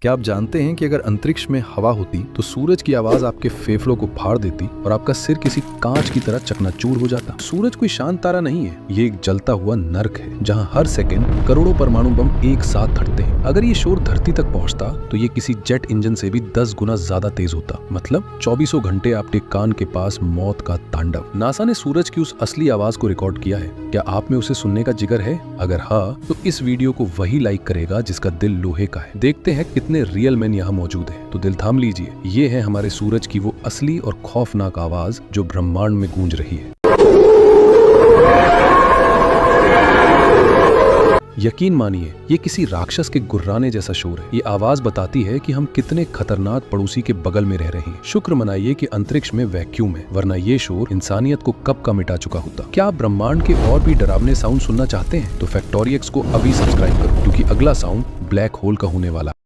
क्या आप जानते हैं कि अगर अंतरिक्ष में हवा होती तो सूरज की आवाज आपके फेफड़ों को फाड़ देती और आपका सिर किसी कांच की तरह चकनाचूर हो जाता। सूरज कोई शांत तारा नहीं है, ये एक जलता हुआ नर्क है जहां हर सेकंड करोड़ों परमाणु बम एक साथ फटते हैं। अगर ये शोर धरती तक पहुंचता तो ये किसी जेट इंजन से भी 10 गुना ज्यादा तेज होता। मतलब 24 घंटे आपके कान के पास मौत का तांडव। नासा ने सूरज की उस असली आवाज को रिकॉर्ड किया है। क्या आप में उसे सुनने का जिगर है? अगर हाँ, तो इस वीडियो को वही लाइक करेगा जिसका दिल लोहे का है। देखते हैं कितने रियल मैन यहाँ मौजूद है। तो दिल थाम लीजिए, ये है हमारे सूरज की वो असली और खौफनाक आवाज जो ब्रह्मांड में गूंज रही है। यकीन मानिए, ये किसी राक्षस के गुर्राने जैसा शोर है। ये आवाज बताती है कि हम कितने खतरनाक पड़ोसी के बगल में रह रहे हैं। शुक्र मनाइए कि अंतरिक्ष में वैक्यूम है, वरना ये शोर इंसानियत को कब का मिटा चुका होता। क्या आप ब्रह्मांड के और भी डरावने साउंड सुनना चाहते हैं? तो फैक्टोरियक्स को अभी सब्सक्राइब करो, क्योंकि अगला साउंड ब्लैक होल का होने वाला है।